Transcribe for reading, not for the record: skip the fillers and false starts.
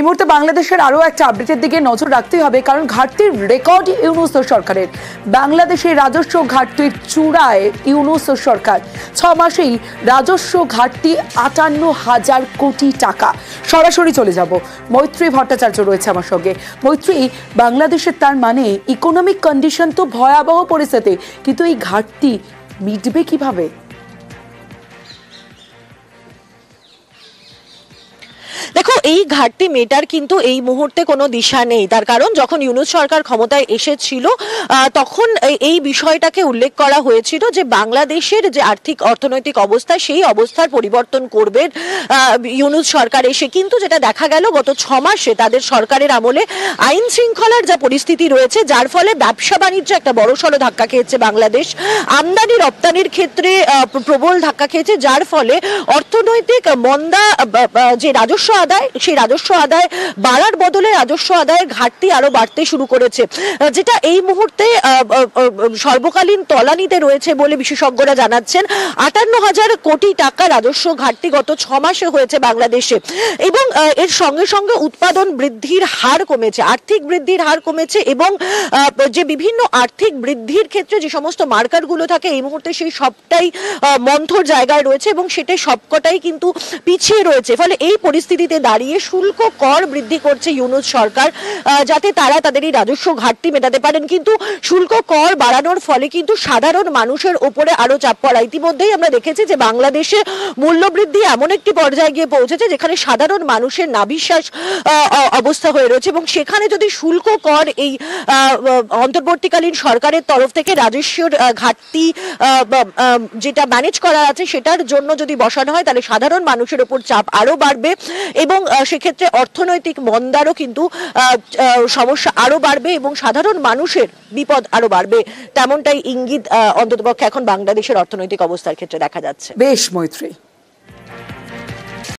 এই মুহূর্তে বাংলাদেশের আরো একটা আপডেটের দিকে নজর রাখতে হবে, কারণ ঘাটতির রেকর্ড ইউনূস সরকারের। বাংলাদেশের রাজস্ব ঘাটতির চূড়ায় ইউনূস সরকার। 6 মাসেই রাজস্ব ঘাটতি ৫৮,০০০ কোটি টাকা। সরাসরি চলে যাব, মৈত্রী ভট্টাচার্য রয়েছে আমার সঙ্গে। মৈত্রী, বাংলাদেশের তার মানে ইকোনমিক কন্ডিশন তো ভয়াবহ পরিস্থিতি, কিন্তু এই ঘাটতি মিটবে কিভাবে? দেখো, এই ঘাটতি মেটার কিন্তু এই মুহূর্তে কোনো দিশা নেই। তার কারণ যখন ইউনূস সরকার ক্ষমতায় এসেছিল তখন এই বিষয়টাকে উল্লেখ করা হয়েছিল যে বাংলাদেশের যে আর্থিক অর্থনৈতিক অবস্থা, সেই অবস্থার পরিবর্তন করবে ইউনূস সরকার এসে। কিন্তু যেটা দেখা গেল গত 6 মাসে তাদের সরকারের আমলে আইন শৃঙ্খলার যা পরিস্থিতি রয়েছে, যার ফলে ব্যবসা বাণিজ্য একটা বড়সড় ধাক্কা খেয়েছে বাংলাদেশ। আমদানি রপ্তানির ক্ষেত্রে প্রবল ধাক্কা খেয়েছে, যার ফলে অর্থনৈতিক মন্দা, যে রাজস্ব আদায়, সেই রাজস্ব আদায় বাড়ার বদলে রাজস্ব আদায়ের ঘাটতি আরো বাড়তে শুরু করেছে, যেটা এই মুহূর্তে সর্বকালীন তলানিতে রয়েছে বলে বিশেষজ্ঞরা জানাচ্ছেন। ৫৮,০০০ কোটি টাকা রাজস্ব ঘাটতি গত 6 মাসে হয়েছে বাংলাদেশে। এবং এর সঙ্গে সঙ্গে উৎপাদন বৃদ্ধির হার কমেছে, আর্থিক বৃদ্ধির হার কমেছে, এবং যে বিভিন্ন আর্থিক বৃদ্ধির ক্ষেত্রে যে সমস্ত মার্কারগুলো থাকে এই মুহূর্তে সেই সবটাই মন্থর জায়গায় রয়েছে, এবং সেটা সবকটাই কিন্তু পিছিয়ে রয়েছে। ফলে এই পরিস্থিতিতে দাঁড়িয়ে শুল্ক কর বৃদ্ধি করছে ইউনূস সরকার, যাতে তারা তাদের এই রাজস্ব ঘাটতি মেটাতে পারেন। কিন্তু শুল্ক কর বাড়ানোর ফলে কিন্তু সাধারণ মানুষের উপরে আরো চাপ পড়া। ইতিমধ্যেই আমরা দেখেছি যে বাংলাদেশে মূল্যবৃদ্ধি এমন একটি পর্যায়ে গিয়ে পৌঁছেছে যেখানে সাধারণ মানুষের নাভিশ্বাস অবস্থা হয়ে রয়েছে, এবং সেখানে যদি শুল্ক কর এই অন্তর্বর্তীকালীন সরকারের তরফ থেকে রাজস্বের ঘাটতি যেটা ম্যানেজ করা আছে সেটার জন্য যদি বসানো হয়, তাহলে সাধারণ মানুষের উপর চাপ আরো বাড়বে, এবং সেক্ষেত্রে অর্থনৈতিক মন্দারও কিন্তু সমস্যা আরো বাড়বে, এবং সাধারণ মানুষের বিপদ আরো বাড়বে। তেমনটাই ইঙ্গিত অন্ততপক্ষে এখন বাংলাদেশের অর্থনৈতিক অবস্থার ক্ষেত্রে দেখা যাচ্ছে। বেশ মৈত্রী।